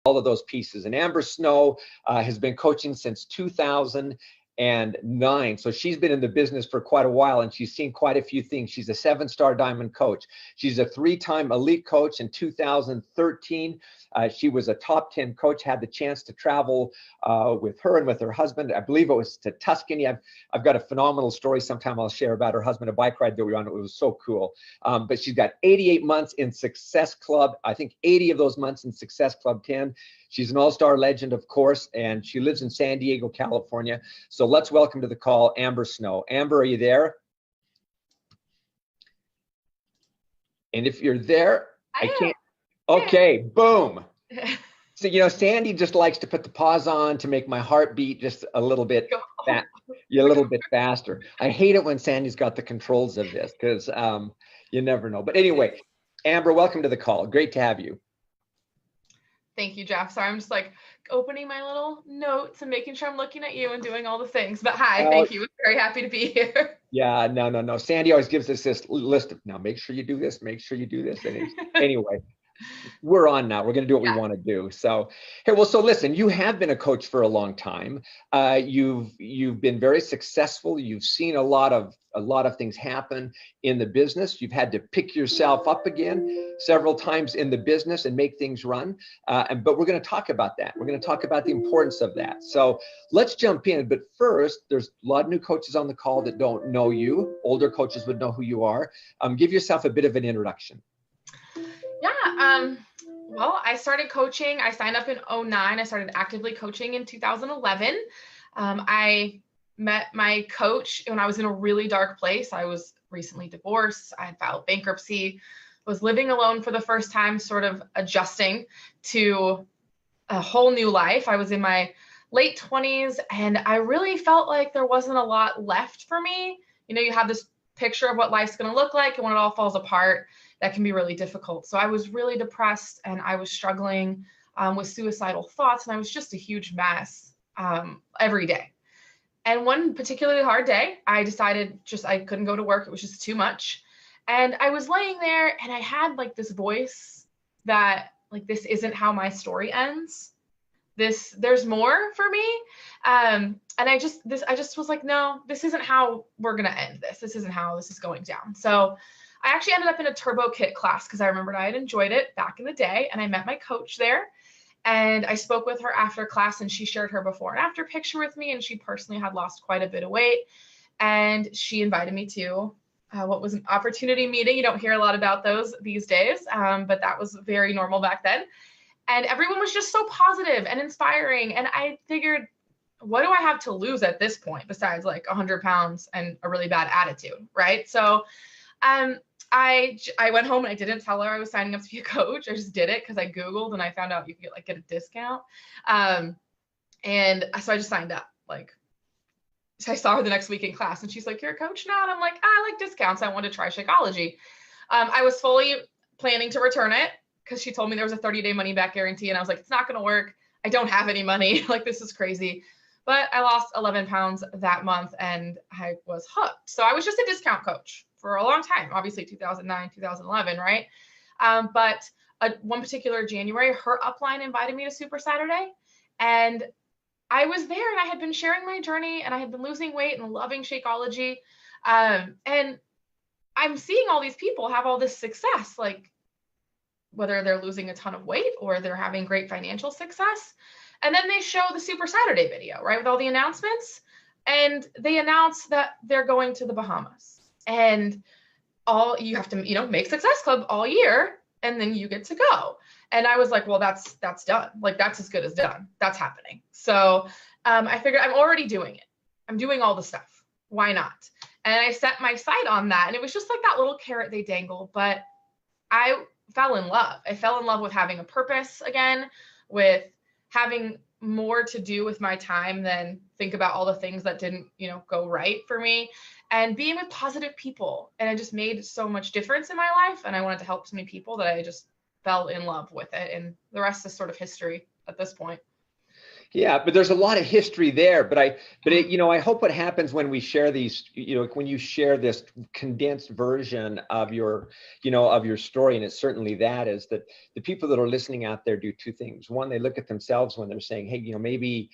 all of those pieces. And Amber Snow has been coaching since 2009. So she's been in the business for quite a while, and she's seen quite a few things. She's a 7-star diamond coach. She's a 3-time elite coach. In 2013, she was a top 10 coach, had the chance to travel with her and with her husband. I believe it was to Tuscany. I've got a phenomenal story sometime I'll share about her husband, a bike ride that we were on. It was so cool. But she's got 88 months in Success Club. I think 80 of those months in Success Club 10. She's an all-star legend, of course, and she lives in San Diego, California. So let's welcome to the call, Amber Snow. Amber, are you there? And if you're there, I can't. Okay, boom. So, you know, Sandy just likes to put the pause on to make my heart beat just a little bit, a little bit faster. I hate it when Sandy's got the controls of this because you never know. But anyway, Amber, welcome to the call. Great to have you. Thank you, Jeff. Sorry, I'm just like opening my little notes and making sure I'm looking at you and doing all the things. But hi, thank you. I'm very happy to be here. Yeah, no. Sandy always gives us this list of, now make sure you do this, make sure you do this. And anyway, we're on now. We're going to do what we want to do. So, hey, well, so listen, you have been a coach for a long time. You've been very successful. You've seen a lot of things happen in the business. You've had to pick yourself up again several times in the business and make things run. But we're going to talk about that. We're going to talk about the importance of that. So let's jump in. But first, there's a lot of new coaches on the call that don't know you. Older coaches would know who you are. Give yourself a bit of an introduction. Yeah. Well, I started coaching. I signed up in 2009. I started actively coaching in 2011. I met my coach when I was in a really dark place. I was recently divorced. I had filed bankruptcy, was living alone for the first time, sort of adjusting to a whole new life. I was in my late 20s and I really felt like there wasn't a lot left for me. You know, you have this picture of what life's going to look like, and when it all falls apart, that can be really difficult. So I was really depressed and I was struggling with suicidal thoughts, and I was just a huge mess every day. And one particularly hard day, I decided I couldn't go to work. It was just too much. And I was laying there and I had like this voice that like, this isn't how my story ends. There's more for me. And I just was like, no, this isn't how we're going to end this. This isn't how this is going down. So I actually ended up in a turbo kit class because I remembered I had enjoyed it back in the day, and I met my coach there. And I spoke with her after class, and she shared her before and after picture with me. And she personally had lost quite a bit of weight. And she invited me to what was an opportunity meeting. You don't hear a lot about those these days, but that was very normal back then. And everyone was just so positive and inspiring. And I figured, what do I have to lose at this point besides like 100 pounds and a really bad attitude, right? So I went home and I didn't tell her I was signing up to be a coach. I just did it because I Googled and I found out you could get a discount. And so I just signed up. So I saw her the next week in class and she's like, "You're a coach now?" And I'm like, "I like discounts. I want to try Shakeology." I was fully planning to return it because she told me there was a 30-day money back guarantee. And I was like, it's not going to work. I don't have any money. This is crazy. But I lost 11 pounds that month and I was hooked. So I was just a discount coach for a long time, obviously 2009, 2011, right? But one particular January, her upline invited me to Super Saturday. And I was there and I had been sharing my journey and I had been losing weight and loving Shakeology. And I'm seeing all these people have all this success, whether they're losing a ton of weight or they're having great financial success. And then they show the Super Saturday video, right, with all the announcements. And they announce that they're going to the Bahamas. And you have to, make Success Club all year, and then you get to go. And I was like, well, that's done. That's as good as done. That's happening. So I figured I'm already doing it. I'm doing all the stuff. Why not? And I set my sight on that. And it was just like that little carrot they dangle. But I fell in love. I fell in love with having a purpose again, with having more to do with my time than think about all the things that didn't, go right for me, and being with positive people. And it just made so much difference in my life. And I wanted to help so many people that I just fell in love with it. And the rest is sort of history at this point. Yeah, but there's a lot of history there. I hope what happens when we share these, when you share this condensed version of your story, and it's certainly that, is that the people that are listening out there do two things. One, they look at themselves when they're saying, hey, maybe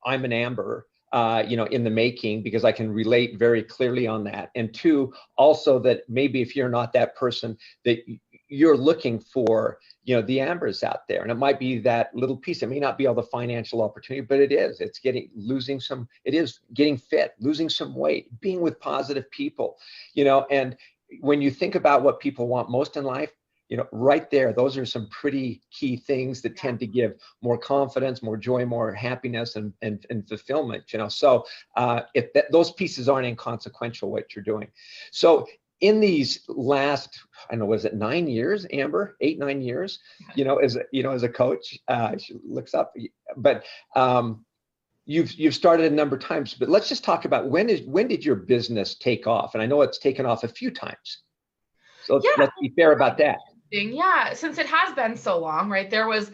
I'm an Amber, in the making, because I can relate very clearly on that. And two, also that maybe if you're not that person, that you're looking for, the Ambers out there. And it might be that little piece. It may not be all the financial opportunity, but it's getting fit, losing some weight, being with positive people, and when you think about what people want most in life, right there, those are some pretty key things that tend to give more confidence, more joy, more happiness, and fulfillment, So if those pieces aren't inconsequential, what you're doing. So in these last, I don't know, was it 9 years, Amber? 8, 9 years, as a coach, she looks up, but you've started a number of times, but let's just talk about when did your business take off? And I know it's taken off a few times. So let's be fair about that. Yeah, since it has been so long, right? There was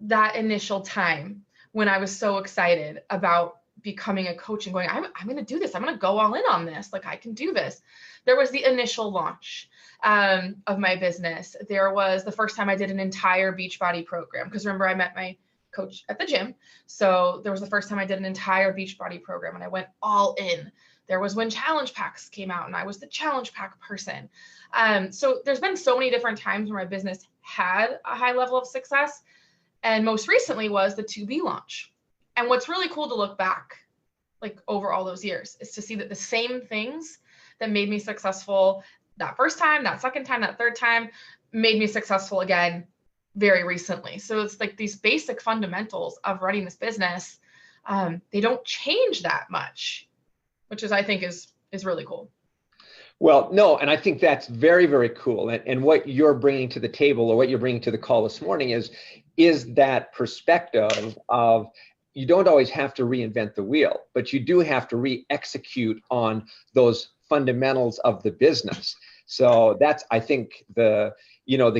that initial time when I was so excited about becoming a coach and going, I'm going to do this. I'm going to go all in on this. Like, I can do this. There was the initial launch of my business. There was the first time I did an entire Beachbody program, because remember, I met my coach at the gym. So there was the first time I did an entire Beachbody program, and I went all in. There was when challenge packs came out, and I was the challenge pack person. So there's been so many different times where my business had a high level of success. And most recently was the 2B launch. And what's really cool to look back, like over all those years, is to see that the same things that made me successful that first time, that second time, that third time, made me successful again very recently. So it's like these basic fundamentals of running this business, they don't change that much, which I think is really cool. Well, no, and I think that's very, very cool. And what you're bringing to the table, or what you're bringing to the call this morning, is that perspective of, you don't always have to reinvent the wheel, but you do have to re-execute on those fundamentals of the business. So that's, I think, the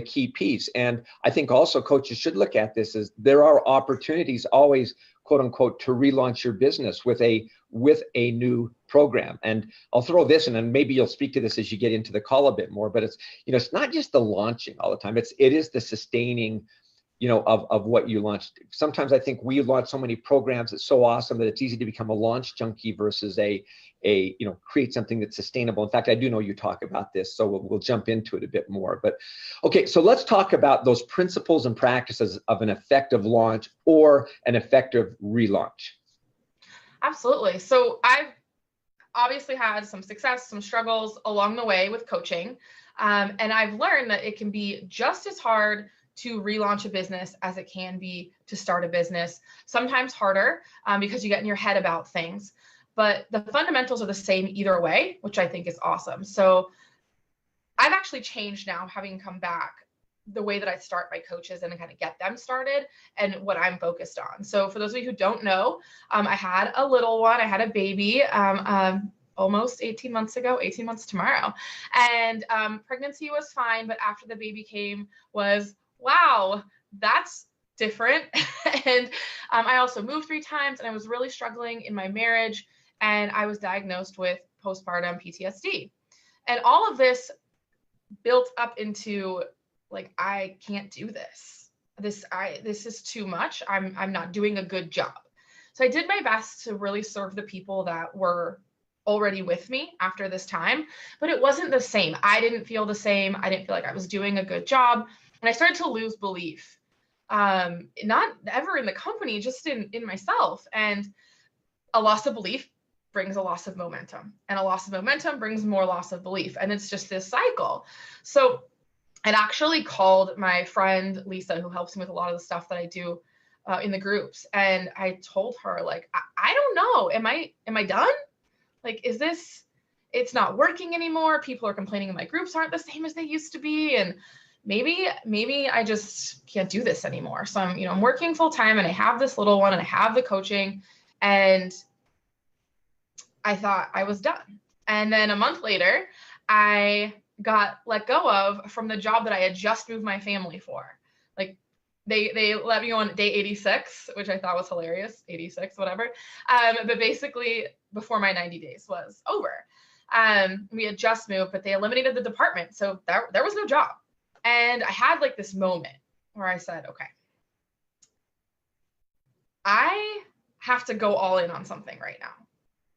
key piece. And I think also coaches should look at this as there are opportunities always, quote unquote, to relaunch your business with a new program. And I'll throw this in, and maybe you'll speak to this as you get into the call a bit more, but it's not just the launching all the time. It is the sustaining, of what you launched. Sometimes I think we launch so many programs that's so awesome that it's easy to become a launch junkie versus create something that's sustainable. In fact, I do know you talk about this, so we'll jump into it a bit more. But okay, so let's talk about those principles and practices of an effective launch or an effective relaunch. Absolutely. So I've obviously had some success, some struggles along the way with coaching. And I've learned that it can be just as hard to relaunch a business as it can be to start a business. Sometimes harder because you get in your head about things, but the fundamentals are the same either way, which I think is awesome. So I've actually changed now, having come back, the way that I start my coaches and kind of get them started and what I'm focused on. So for those of you who don't know, I had a little one. I had a baby almost 18 months ago, 18 months tomorrow. And pregnancy was fine, but after the baby came was, wow, that's different. And I also moved 3 times, and I was really struggling in my marriage, and I was diagnosed with postpartum PTSD. And all of this built up into, like, I can't do this. This is too much. I'm not doing a good job. So I did my best to really serve the people that were already with me after this time, but it wasn't the same. I didn't feel the same. I didn't feel like I was doing a good job. And I started to lose belief, not ever in the company, just in myself. And a loss of belief brings a loss of momentum, and a loss of momentum brings more loss of belief. And it's just this cycle. So I'd actually called my friend, Lisa, who helps me with a lot of the stuff that I do in the groups. And I told her, like, I don't know, am I done? Like, it's not working anymore. People are complaining my groups aren't the same as they used to be. And maybe I just can't do this anymore. So I'm working full time, and I have this little one, and I have the coaching, and I thought I was done. And then a month later, I got let go of from the job that I had just moved my family for. Like, they let me on day 86, which I thought was hilarious. 86, whatever. But basically before my 90 days was over. We had just moved, but they eliminated the department. So there was no job. And I had like this moment where I said, okay, I have to go all in on something right now.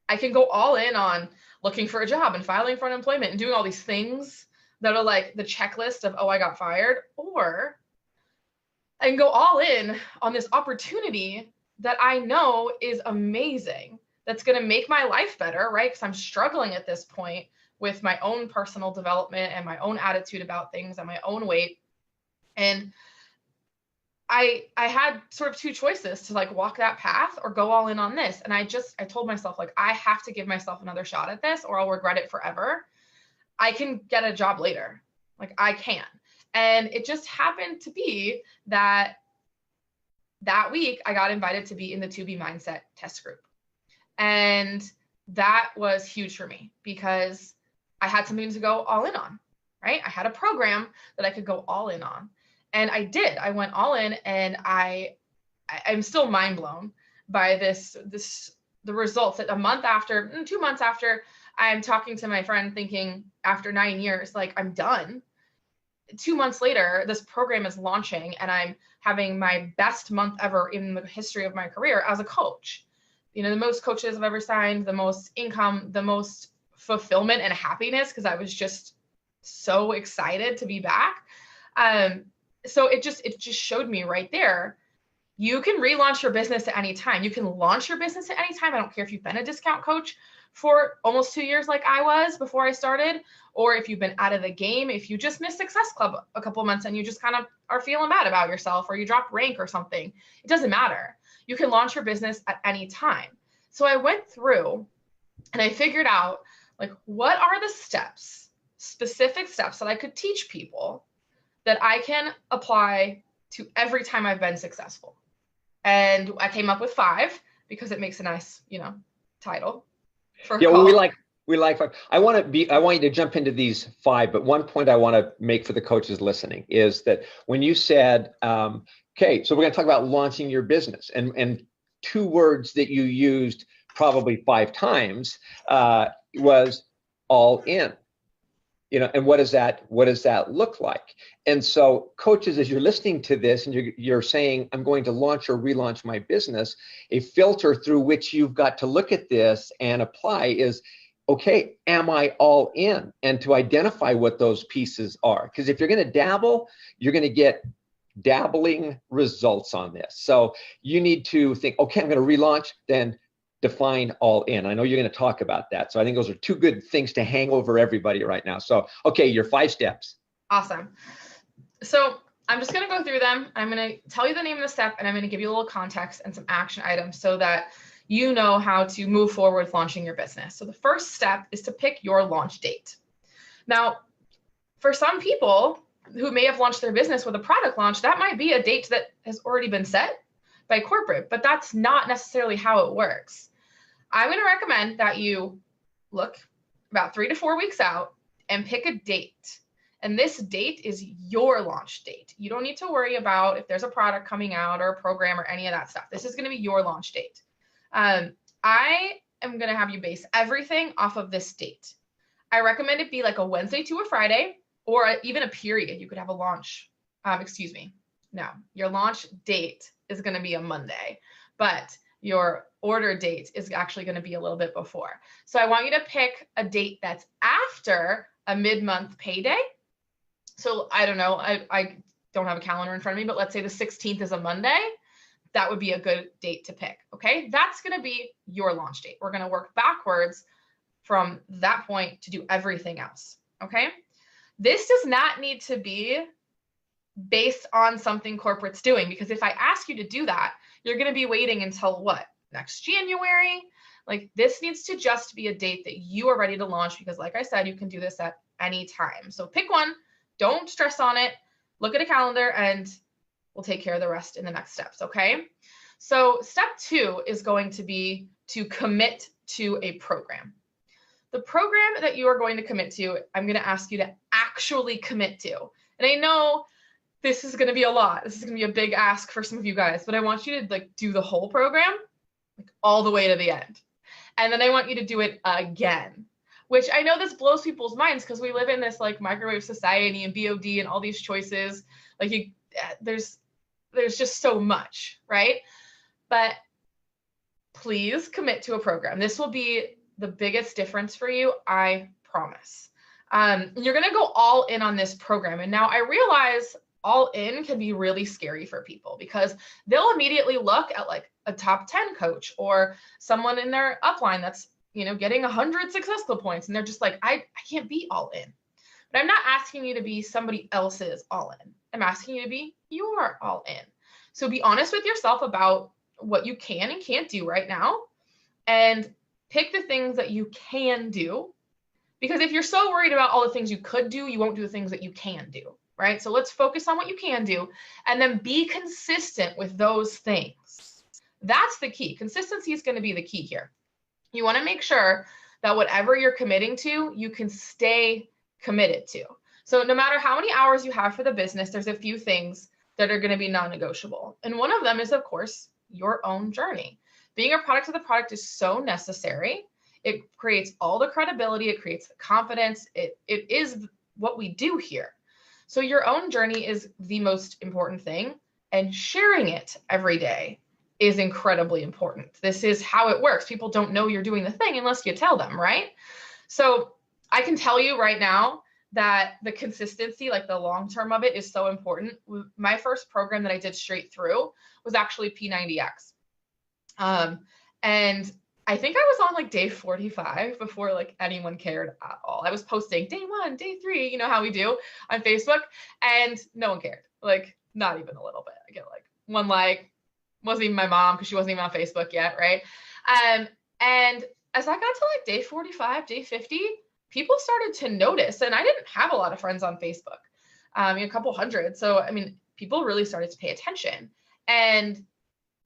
I can go all in on looking for a job and filing for unemployment and doing all these things that are like the checklist of, oh, I got fired, or I can go all in on this opportunity that I know is amazing, that's going to make my life better, right? Because I'm struggling at this point with my own personal development and my own attitude about things and my own weight. And I had sort of two choices to like walk that path or go all in on this. And I told myself, like, I have to give myself another shot at this or I'll regret it forever. I can get a job later. Like, I can. And it just happened to be that week I got invited to be in the 2B mindset test group. And that was huge for me because I had something to go all in on, right? I had a program that I could go all in on. And I did. I went all in, and I'm still mind blown by the results that 2 months after I'm talking to my friend thinking after 9 years, like, I'm done. 2 months later, this program is launching and I'm having my best month ever in the history of my career as a coach. You know, the most coaches I've ever signed, the most income, the most fulfillment and happiness, because I was just so excited to be back. So it just showed me right there, you can relaunch your business at any time. You can launch your business at any time. I don't care if you've been a discount coach for almost 2 years like I was before I started, or if you've been out of the game, if you just missed Success Club a couple months and you just kind of are feeling bad about yourself, or you dropped rank or something, it doesn't matter. You can launch your business at any time. So I went through and I figured out, like, what are the specific steps that I could teach people that I can apply to every time I've been successful. And I came up with 5 because it makes a nice, title. Well, we like 5. I want you to jump into these 5, but one point I want to make for the coaches listening is that when you said, okay, so we're going to talk about launching your business, and 2 words that you used probably 5 times was all in. And what does that look like? And so coaches, as you're listening to this and you're saying, I'm going to launch or relaunch my business, a filter through which you've got to look at this and apply is, okay, am I all in? And to identify what those pieces are. Because if you're going to dabble, you're going to get dabbling results on this. So you need to think, okay, I'm going to relaunch, then define all in. I know you're going to talk about that. So I think those are 2 good things to hang over everybody right now. So, okay, your 5 steps. Awesome. So I'm just going to go through them. I'm going to tell you the name of the step, and I'm going to give you a little context and some action items so that you know how to move forward with launching your business. So the first step is to pick your launch date. Now, for some people who may have launched their business with a product launch, that might be a date that has already been set by corporate, but that's not necessarily how it works. I'm going to recommend that you look about 3 to 4 weeks out and pick a date. And this date is your launch date. You don't need to worry about if there's a product coming out or a program or any of that stuff. This is going to be your launch date. I am going to have you base everything off of this date. I recommend it be like a Wednesday to a Friday, or even a period. You could have a launch. Your launch date is going to be a Monday, but your order date is actually going to be a little bit before. So I want you to pick a date that's after a mid-month payday. So I don't know, I don't have a calendar in front of me, but let's say the 16th is a Monday. That would be a good date to pick. Okay, that's going to be your launch date. We're going to work backwards from that point to do everything else. Okay, this does not need to be based on something corporate's doing, because if I ask you to do that, you're going to be waiting until what? Next January? Like, this needs to just be a date that you are ready to launch, because like I said, you can do this at any time. So pick one, don't stress on it, look at a calendar, and we'll take care of the rest in the next steps. Okay. So step 2 is going to be to commit to a program. The program that you are going to commit to, I'm going to ask you to actually commit to. And I know this is going to be a lot. This is going to be a big ask for some of you guys, but I want you to like do the whole program, like all the way to the end. And then I want you to do it again, which I know this blows people's minds because we live in this like microwave society and BOD and all these choices. Like there's just so much, right? But please commit to a program. This will be the biggest difference for you, I promise. You're going to go all in on this program. And now I realize all in can be really scary for people because they'll immediately look at like a top 10 coach or someone in their upline that's, you know, getting 100 success club points. And they're just like, I can't be all in. But I'm not asking you to be somebody else's all in. I'm asking you to be your all in. So be honest with yourself about what you can and can't do right now, and pick the things that you can do. Because if you're so worried about all the things you could do, you won't do the things that you can do, right? So let's focus on what you can do and then be consistent with those things. That's the key. Consistency is going to be the key here. You want to make sure that whatever you're committing to, you can stay committed to. So no matter how many hours you have for the business, there's a few things that are going to be non-negotiable. And one of them is, of course, your own journey. Being a product of the product is so necessary. It creates all the credibility. It creates the confidence. It is what we do here. So your own journey is the most important thing, and sharing it every day is incredibly important. This is how it works. People don't know you're doing the thing unless you tell them, right? So I can tell you right now that the consistency, like the long term of it, is so important. My first program that I did straight through was actually P90X. And I think I was on like day 45 before like anyone cared at all. I was posting day 1, day 3, you know how we do on Facebook, and no one cared. Like not even a little bit. I get like one like, wasn't even my mom because she wasn't even on Facebook yet, right? And as I got to like day 45, day 50, people started to notice, and I didn't have a lot of friends on Facebook, a couple hundred. So, I mean, people really started to pay attention, and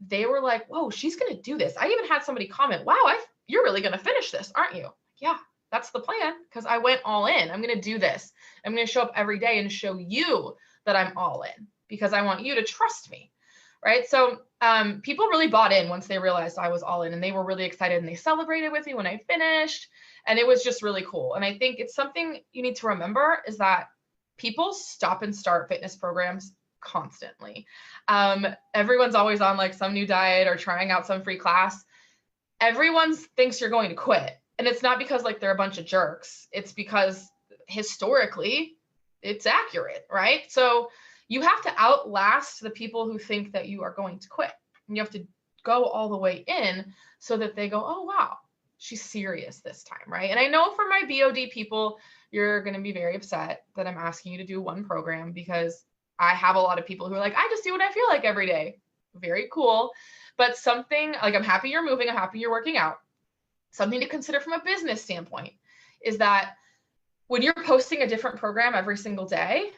they were like, whoa, she's going to do this. I even had somebody comment, wow, you're really going to finish this, aren't you? Yeah, that's the plan, because I went all in. I'm going to do this. I'm going to show up every day and show you that I'm all in because I want you to trust me, right? So people really bought in once they realized I was all in, and they were really excited, and they celebrated with me when I finished. And it was just really cool. And I think it's something you need to remember is that people stop and start fitness programs constantly. Everyone's always on like some new diet or trying out some free class. Everyone thinks you're going to quit. And it's not because like they're a bunch of jerks. It's because historically it's accurate, right? So you have to outlast the people who think that you are going to quit. And you have to go all the way in so that they go, oh, wow, she's serious this time, right? And I know for my BOD people, you're going to be very upset that I'm asking you to do one program, because I have a lot of people who are like, I just do what I feel like every day. Very cool. But something like, I'm happy you're moving. I'm happy you're working out. Something to consider from a business standpoint is that when you're posting a different program every single day,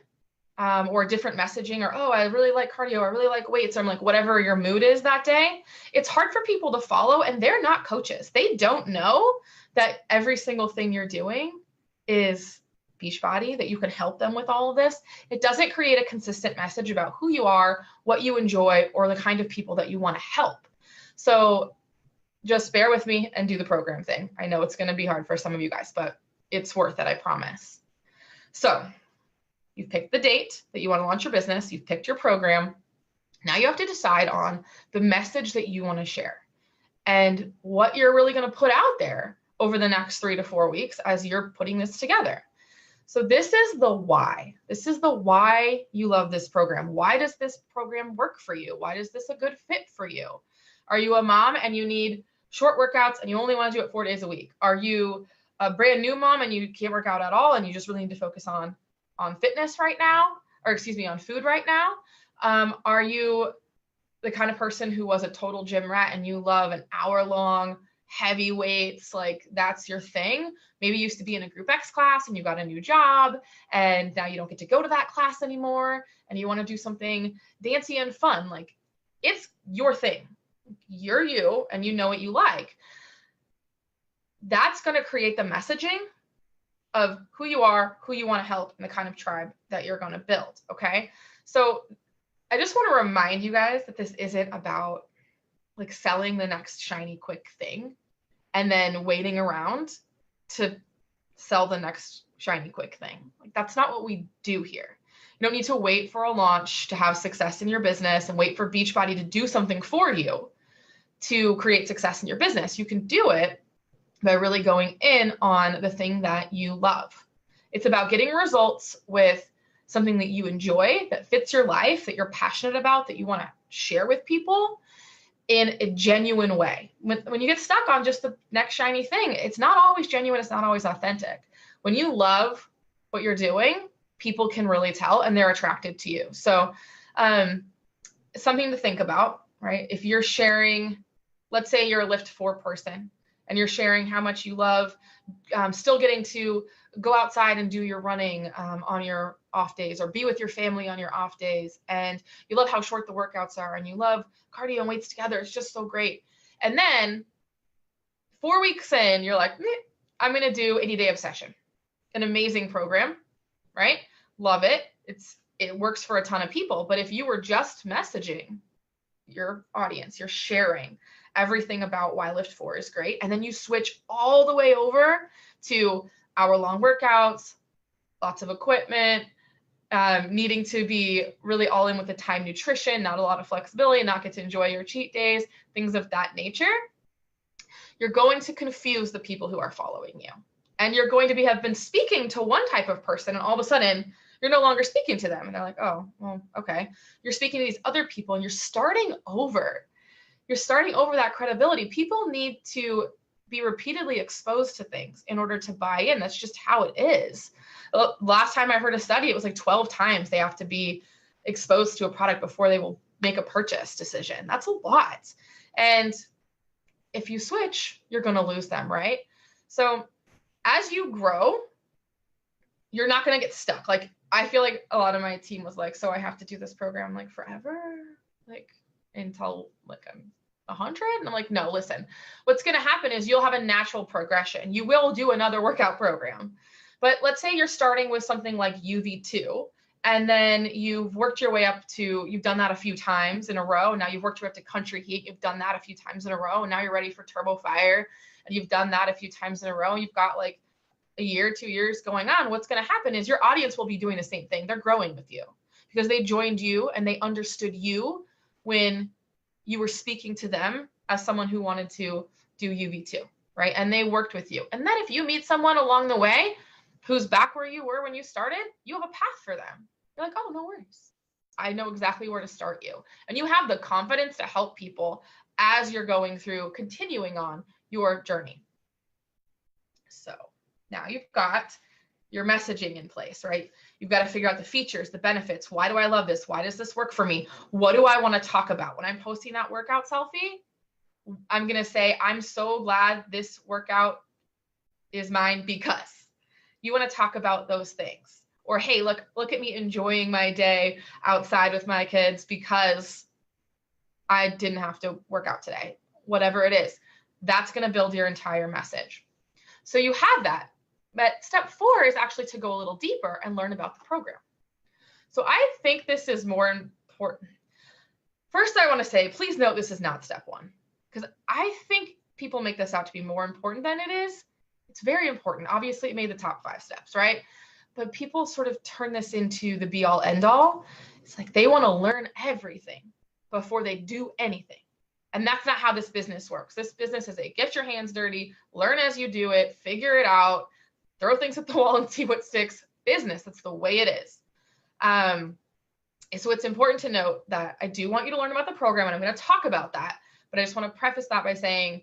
or different messaging, or, oh, I really like cardio, I really like weights, or I'm like, whatever your mood is that day, it's hard for people to follow, and they're not coaches. They don't know that every single thing you're doing is Beachbody, that you can help them with all of this. It doesn't create a consistent message about who you are, what you enjoy, or the kind of people that you want to help. So just bear with me and do the program thing. I know it's going to be hard for some of you guys, but it's worth it, I promise. So you've picked the date that you want to launch your business. You've picked your program. Now you have to decide on the message that you want to share and what you're really going to put out there over the next 3 to 4 weeks as you're putting this together. So this is the why. This is the why you love this program. Why does this program work for you? Why is this a good fit for you? Are you a mom and you need short workouts and you only want to do it 4 days a week? Are you a brand new mom and you can't work out at all and you just really need to focus on fitness right now, or excuse me, on food right now? Are you the kind of person who was a total gym rat and you love an hour-long heavy weights, like that's your thing? Maybe you used to be in a group X class and you got a new job and now you don't get to go to that class anymore and you want to do something dancey and fun. Like, it's your thing. You're you and you know what you like. That's going to create the messaging of who you are, who you want to help, and the kind of tribe that you're going to build. Okay. So I just want to remind you guys that this isn't about like selling the next shiny quick thing and then waiting around to sell the next shiny quick thing. Like, that's not what we do here. You don't need to wait for a launch to have success in your business and wait for Beachbody to do something for you to create success in your business. You can do it by really going in on the thing that you love. It's about getting results with something that you enjoy, that fits your life, that you're passionate about, that you want to share with people in a genuine way. When you get stuck on just the next shiny thing, it's not always genuine. It's not always authentic. When you love what you're doing, people can really tell and they're attracted to you. So something to think about, right? If you're sharing, let's say you're a Lift 4 person and you're sharing how much you love still getting to go outside and do your running on your off days, or be with your family on your off days, and you love how short the workouts are, and you love cardio and weights together. It's just so great. And then 4 weeks in, you're like, I'm going to do 80-day obsession, an amazing program, right? Love it. It works for a ton of people. But if you were just messaging your audience, you're sharing everything about why Lift 4 is great, and then you switch all the way over to hour-long workouts, lots of equipment, needing to be really all in with the time nutrition, not a lot of flexibility, not get to enjoy your cheat days, things of that nature, you're going to confuse the people who are following you. And you're going to have been speaking to one type of person, and all of a sudden you're no longer speaking to them. And they're like, oh, well, okay. You're speaking to these other people, and you're starting over. You're starting over that credibility. People need to be repeatedly exposed to things in order to buy in. That's just how it is. Last time I heard a study, it was like 12 times they have to be exposed to a product before they will make a purchase decision. That's a lot. And if you switch, you're going to lose them, right? So as you grow, you're not going to get stuck. Like, I feel like a lot of my team was like, so I have to do this program like forever, like until like I'm 100. And I'm like, no, listen, what's going to happen is you'll have a natural progression. You will do another workout program. But let's say you're starting with something like UV2, and then you've worked your way up to, you've done that a few times in a row. Now you've worked your way up to Country Heat. You've done that a few times in a row. And now you're ready for Turbo Fire, and you've done that a few times in a row. And you've got like a year, 2 years going on. What's going to happen is your audience will be doing the same thing. They're growing with you because they joined you and they understood you when you were speaking to them as someone who wanted to do UV2, right? And they worked with you. And then if you meet someone along the way who's back where you were when you started, you have a path for them. You're like, oh, no worries. I know exactly where to start you. And you have the confidence to help people as you're going through, continuing on your journey. So now you've got your messaging in place, right? You've got to figure out the features, the benefits. Why do I love this? Why does this work for me? What do I want to talk about? When I'm posting that workout selfie, I'm going to say, I'm so glad this workout is mine because. You want to talk about those things. Or, hey, look at me enjoying my day outside with my kids because I didn't have to work out today. Whatever it is, that's going to build your entire message. So you have that. But step 4 is actually to go a little deeper and learn about the program. So I think this is more important. First, I want to say, please note this is not step 1, because I think people make this out to be more important than it is. It's very important. Obviously, it made the top 5 steps, right? But people sort of turn this into the be all end all. It's like they want to learn everything before they do anything. And that's not how this business works. This business is a get your hands dirty, learn as you do it, figure it out, throw things at the wall and see what sticks business. That's the way it is. So it's important to note that I do want you to learn about the program, and I'm going to talk about that. But I just want to preface that by saying,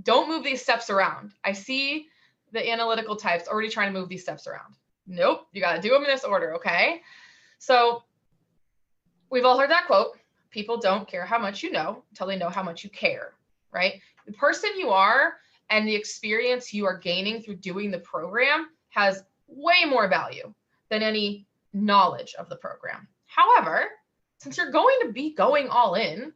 don't move these steps around. I see the analytical types already trying to move these steps around. Nope, you got to do them in this order, okay? So we've all heard that quote, people don't care how much you know until they know how much you care, right? The person you are and the experience you are gaining through doing the program has way more value than any knowledge of the program. However, since you're going to be going all in,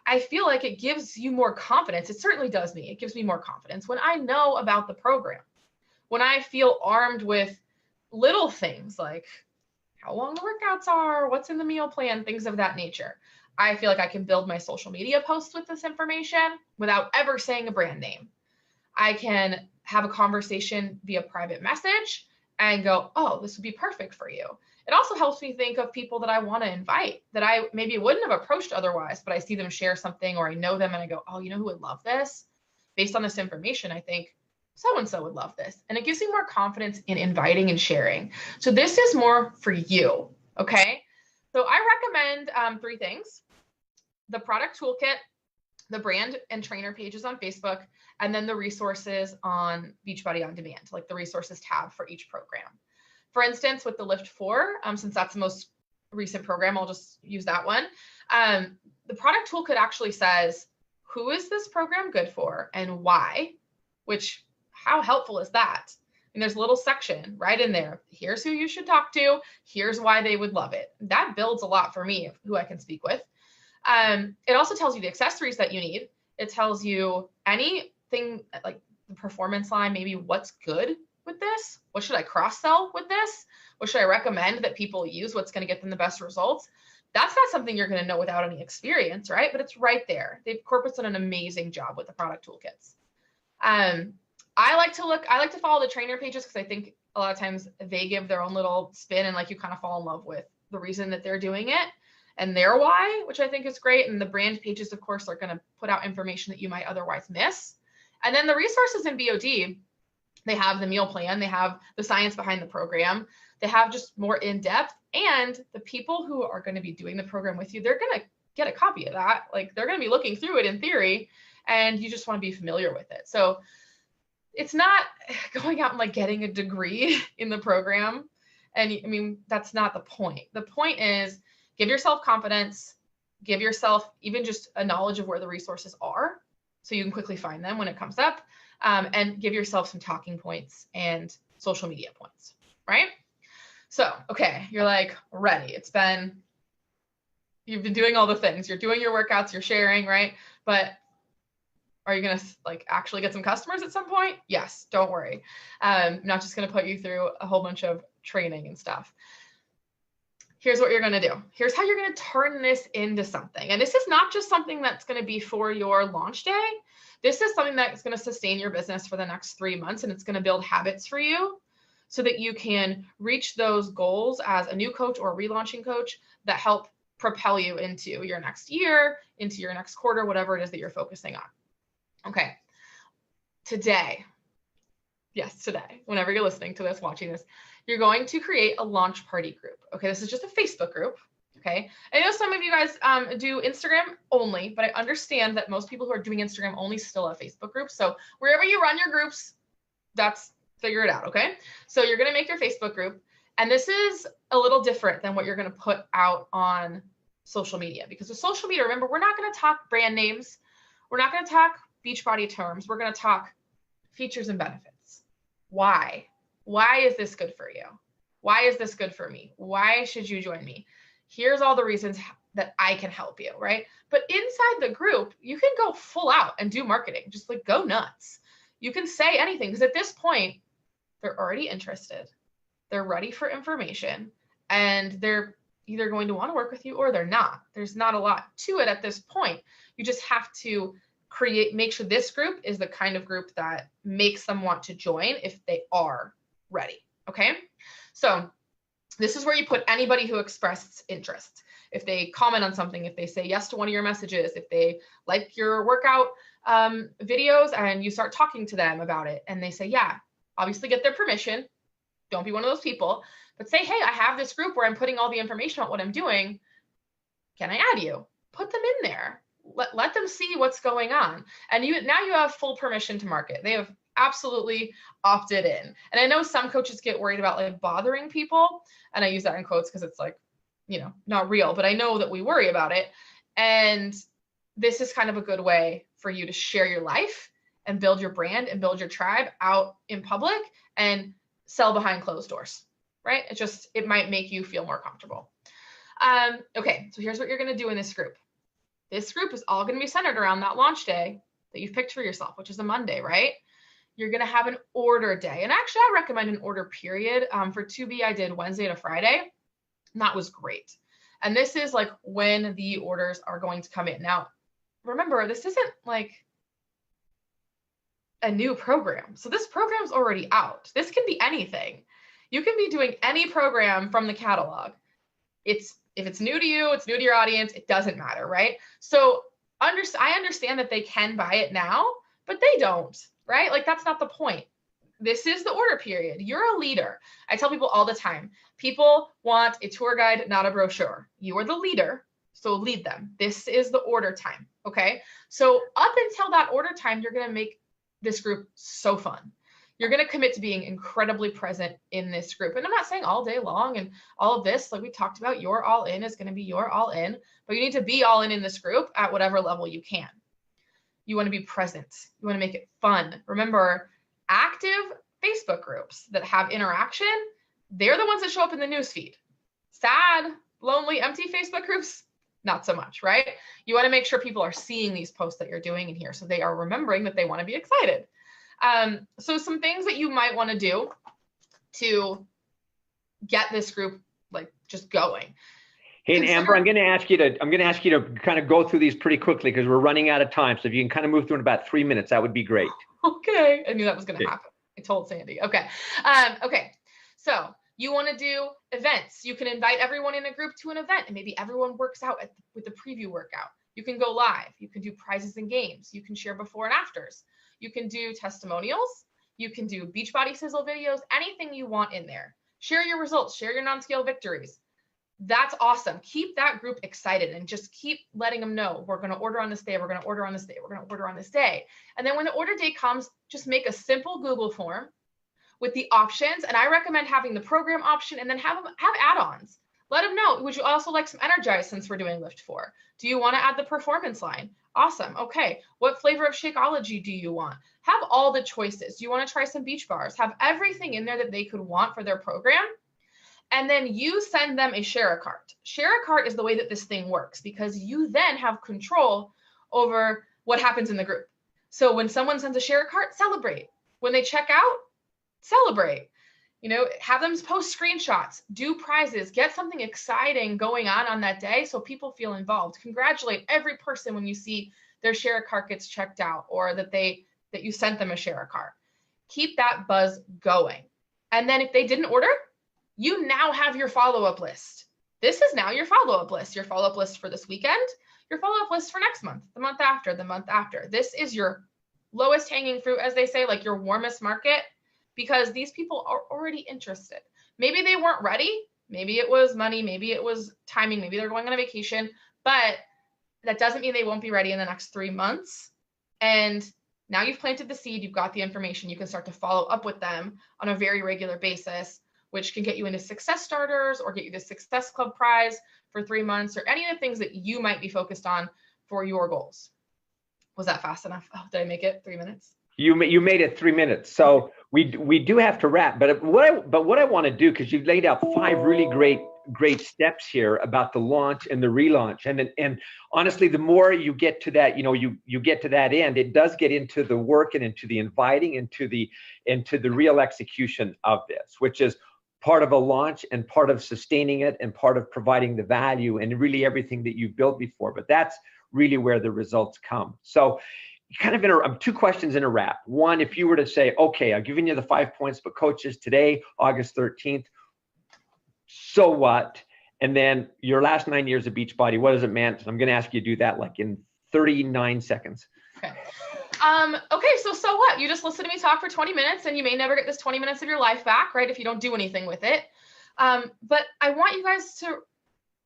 I feel like it gives you more confidence. It certainly does me. It gives me more confidence when I know about the program. when I feel armed with little things like how long the workouts are, what's in the meal plan, things of that nature, I feel like I can build my social media posts with this information without ever saying a brand name. I can have a conversation via private message and go, oh, this would be perfect for you. It also helps me think of people that I want to invite that I maybe wouldn't have approached otherwise, but I see them share something or I know them and I go, oh, you know who would love this? Based on this information, I think so-and-so would love this. And it gives me more confidence in inviting and sharing. So this is more for you, okay? So I recommend 3 things: the product toolkit, the brand and trainer pages on Facebook, and then the resources on Beachbody On Demand, like the resources tab for each program. For instance, with the Lift 4, since that's the most recent program, I'll just use that one. The product toolkit actually says, who is this program good for and why? Which, how helpful is that? And there's a little section right in there. Here's who you should talk to. Here's why they would love it. That builds a lot for me, who I can speak with. It also tells you the accessories that you need. It tells you anything like the performance line, maybe what's good with this. What should I cross-sell with this? What should I recommend that people use? What's going to get them the best results? That's not something you're going to know without any experience, right? But it's right there. Corporate's done an amazing job with the product toolkits. I like to follow the trainer pages because I think a lot of times they give their own little spin and like you kind of fall in love with the reason that they're doing it and their why, which I think is great. And the brand pages, of course, are going to put out information that you might otherwise miss. And then the resources in BOD, they have the meal plan, they have the science behind the program, they have just more in-depth, and the people who are going to be doing the program with you, they're going to get a copy of that. Like they're going to be looking through it in theory, and you just want to be familiar with it. So it's not going out and like getting a degree in the program. And I mean, that's not the point. The point is give yourself confidence, give yourself even just a knowledge of where the resources are so you can quickly find them when it comes up, and give yourself some talking points and social media points, right? So, okay, you're like ready. You've been doing all the things. You're doing your workouts, you're sharing, right? But are you going to like actually get some customers at some point? Yes, don't worry. I'm not just going to put you through a whole bunch of training and stuff. Here's what you're going to do. Here's how you're going to turn this into something. And this is not just something that's going to be for your launch day. This is something that's going to sustain your business for the next 3 months, and it's going to build habits for you so that you can reach those goals as a new coach or a relaunching coach that help propel you into your next year, into your next quarter, whatever it is that you're focusing on. Okay. Today, whenever you're listening to this, watching this, you're going to create a launch party group. Okay. This is just a Facebook group. Okay. I know some of you guys do Instagram only, but I understand that most people who are doing Instagram only still have Facebook groups. So wherever you run your groups, figure it out. Okay. So you're going to make your Facebook group. And this is a little different than what you're going to put out on social media, because with social media, remember, we're not going to talk brand names. We're not going to talk Beachbody terms. We're going to talk features and benefits. Why? Why is this good for you? Why is this good for me? Why should you join me? Here's all the reasons that I can help you, right? But inside the group, you can go full out and do marketing, just like go nuts. You can say anything, because at this point, they're already interested. They're ready for information, and they're either going to want to work with you or they're not. There's not a lot to it at this point. You just have to make sure this group is the kind of group that makes them want to join if they are ready. Okay. So this is where you put anybody who expresses interest. If they comment on something, if they say yes to one of your messages, if they like your workout videos and you start talking to them about it and they say, yeah, obviously get their permission. Don't be one of those people, but say, hey, I have this group where I'm putting all the information about what I'm doing. Can I add you? Put them in there. Let them see what's going on. And now you have full permission to market. They have absolutely opted in. And I know some coaches get worried about like bothering people. And I use that in quotes because it's like, not real, but I know that we worry about it. And this is kind of a good way for you to share your life and build your brand and build your tribe out in public and sell behind closed doors, right? It might make you feel more comfortable. Okay, so here's what you're going to do in this group. This group is all going to be centered around that launch day that you've picked for yourself, which is a Monday, right? you're going to have an order day. And actually, I recommend an order period. For 2B, I did Wednesday to Friday. And that was great. And this is like when the orders are going to come in. Now, remember, this isn't like a new program. So this program's already out. This can be anything. You can be doing any program from the catalog. If it's new to you, it's new to your audience, it doesn't matter, right? So I understand that they can buy it now, but they don't, right? Like that's not the point. This is the order period. You're a leader. I tell people all the time, people want a tour guide, not a brochure. You are the leader, so lead them. This is the order time, okay? So up until that order time, you're going to make this group so fun. You're going to commit to being incredibly present in this group. And I'm not saying all day long and all of this, like we talked about, your all in is going to be your all in, but you need to be all in this group at whatever level you can. You want to be present. You want to make it fun. Remember, active Facebook groups that have interaction, they're the ones that show up in the newsfeed. Sad, lonely, empty Facebook groups, not so much, right? You want to make sure people are seeing these posts that you're doing in here so they are remembering that they want to be excited. So some things that you might want to do to get this group like just going. Hey, Amber, I'm going to ask you to kind of go through these pretty quickly because we're running out of time. So if you can kind of move through in about 3 minutes, that would be great. Okay. I knew that was going to happen. I told Sandy. Okay. Okay. So you want to do events. You can invite everyone in a group to an event and maybe everyone works out with the preview workout. You can go live. You can do prizes and games. You can share before and afters. You can do testimonials. You can do Beachbody sizzle videos, anything you want in there. Share your results, share your non-scale victories. That's awesome. Keep that group excited and just keep letting them know we're going to order on this day. We're going to order on this day. We're going to order on this day. And then when the order day comes, just make a simple Google form with the options. And I recommend having the program option and then have add-ons. Let them know, would you also like some Energize since we're doing Lift 4? Do you want to add the performance line? Awesome. Okay. What flavor of Shakeology do you want? Have all the choices. Do you want to try some beach bars? Have everything in there that they could want for their program. And then you send them a share a cart. Share a cart is the way that this thing works because you then have control over what happens in the group. So when someone sends a share a cart, celebrate. When they check out, celebrate. You know, have them post screenshots, do prizes, get something exciting going on that day so people feel involved. Congratulate every person when you see their share a cart gets checked out or that you sent them a share a cart. Keep that buzz going. And then if they didn't order, you now have your follow-up list. This is now your follow-up list for this weekend, your follow-up list for next month, the month after, the month after. This is your lowest hanging fruit, as they say, like your warmest market, because these people are already interested. Maybe they weren't ready. Maybe it was money. Maybe it was timing. Maybe they're going on a vacation, but that doesn't mean they won't be ready in the next 3 months. And now you've planted the seed, you've got the information, you can start to follow up with them on a very regular basis, which can get you into success starters or get you the Success Club prize for 3 months or any of the things that you might be focused on for your goals. Was that fast enough? Oh, did I make it 3 minutes? You made it 3 minutes. So we do have to wrap. But what I want to do, because you've laid out 5 really great steps here about the launch and the relaunch. And honestly, the more you get to that, you get to that end, it does get into the work and into the inviting, into the real execution of this, which is part of a launch and part of sustaining it and part of providing the value and really everything that you've built before. But that's really where the results come. So kind of 2 questions in a wrap. One, if you were to say, okay, I've given you the 5 points, but coaches, today, August 13th, so what? And then your last 9 years of Beachbody, what does it mean? I'm going to ask you to do that like in 39 seconds. Okay. Okay, so what? You just listened to me talk for 20 minutes and you may never get this 20 minutes of your life back, right? If you don't do anything with it. But I want you guys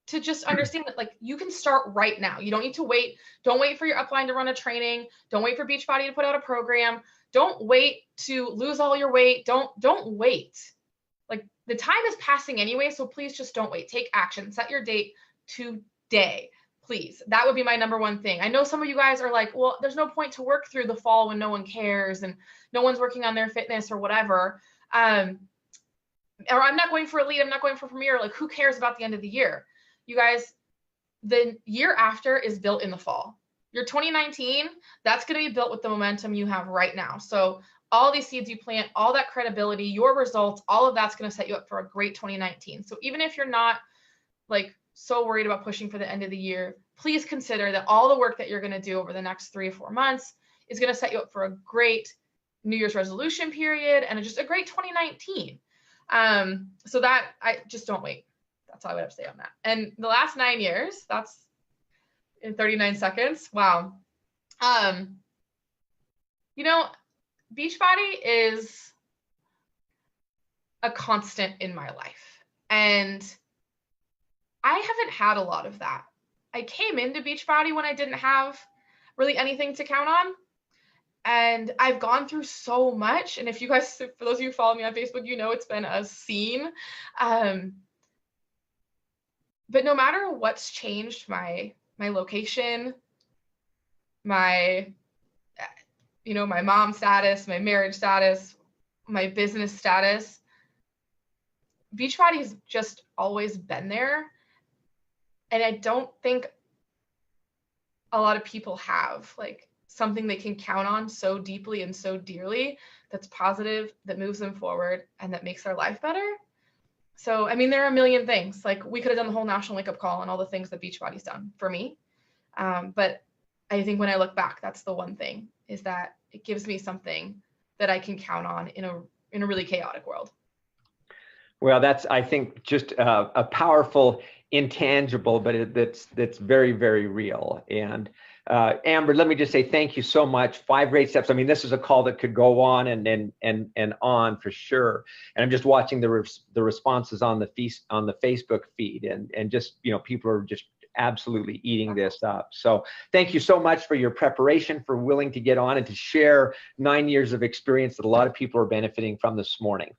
to just understand that like you can start right now. You don't need to wait. Don't wait for your upline to run a training. Don't wait for Beachbody to put out a program. Don't wait to lose all your weight. Don't wait. Like the time is passing anyway, so please just don't wait. Take action. Set your date today. Please. That would be my number one thing. I know some of you guys are like, well, there's no point to work through the fall when no one cares and no one's working on their fitness or whatever. Or I'm not going for Elite, I'm not going for Premier. Like who cares about the end of the year? You guys, the year after is built in the fall. Your 2019, that's going to be built with the momentum you have right now. So all these seeds you plant, all that credibility, your results, all of that's going to set you up for a great 2019. So even if you're not like so worried about pushing for the end of the year, please consider that all the work that you're going to do over the next 3 or 4 months is going to set you up for a great New Year's resolution period and just a great 2019. So that I just don't wait. That's all I would have to say on that. And the last 9 years, that's in 39 seconds. Wow. You know, Beachbody is a constant in my life. And I haven't had a lot of that. I came into Beachbody when I didn't have really anything to count on. And I've gone through so much. And if you guys, for those of you who follow me on Facebook, you know it's been a scene. But no matter what's changed, my location, my mom status, my marriage status, my business status, Beachbody's just always been there. And I don't think a lot of people have like something they can count on so deeply and so dearly that's positive, that moves them forward, and that makes their life better. So, I mean, there are a million things. Like we could have done the whole national wake-up call and all the things that Beachbody's done for me. But I think when I look back, that's the one thing, is that it gives me something that I can count on in a really chaotic world. Well, that's, I think, just a powerful intangible, but that's very, very real. And Amber, let me just say thank you so much. 5 great steps. I mean, this is a call that could go on and on for sure. And I'm just watching the responses on the Facebook feed, and just, you know, people are just absolutely eating this up. So thank you so much for your preparation, for willing to get on and to share 9 years of experience that a lot of people are benefiting from this morning.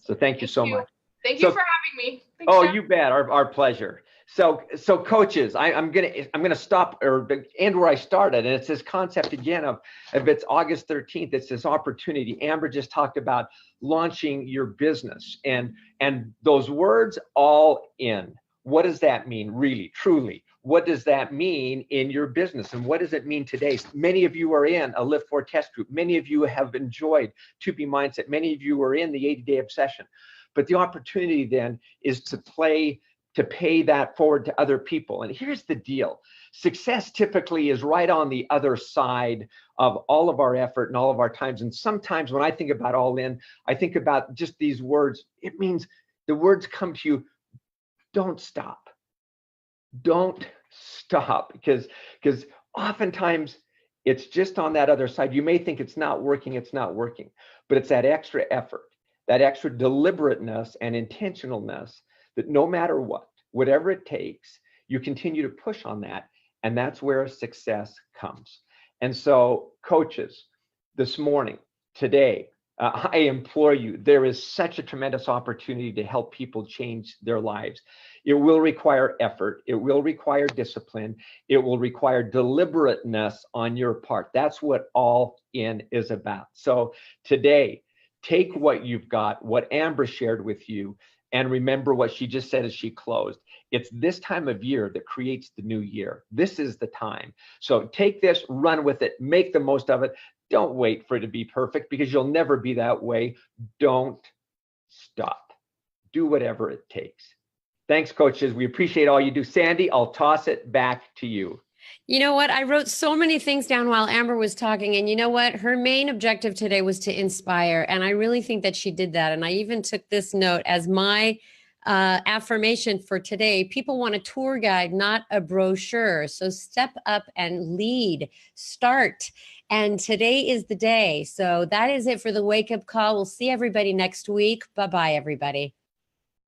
So thank you so much. Thank you for having me. Thanks, oh, Jeff. You bet. Our pleasure. So coaches, I'm gonna stop or end where I started, and it's this concept again of it's August 13th. It's this opportunity. Amber just talked about launching your business, and those words, all in. What does that mean, really, truly? What does that mean in your business? And what does it mean today? Many of you are in a Lift 4 test group. Many of you have enjoyed 2B Mindset. Many of you are in the 80-day obsession. But the opportunity then is to pay that forward to other people. And here's the deal. Success typically is right on the other side of all of our effort and all of our times. And sometimes when I think about all in, I think about just these words. It means the words come to you, don't stop. Don't stop, because oftentimes it's just on that other side. You may think it's not working, but it's that extra effort, that extra deliberateness and intentionalness that no matter what, whatever it takes, you continue to push on that, and that's where success comes. And so, coaches, this morning, today, I implore you, there is such a tremendous opportunity to help people change their lives. It will require effort. It will require discipline. It will require deliberateness on your part. That's what all in is about. So today, take what you've got, what Amber shared with you, and remember what she just said as she closed. It's this time of year that creates the new year. This is the time. So take this, run with it, make the most of it. Don't wait for it to be perfect, because you'll never be that way. Don't stop. Do whatever it takes. Thanks, coaches. We appreciate all you do. Sandy, I'll toss it back to you. You know what? I wrote so many things down while Amber was talking. And you know what? Her main objective today was to inspire. And I really think that she did that. And I even took this note as my affirmation for today. People want a tour guide, not a brochure. So step up and lead. Start. And today is the day. So that is it for the wake up call. We'll see everybody next week. Bye-bye, everybody.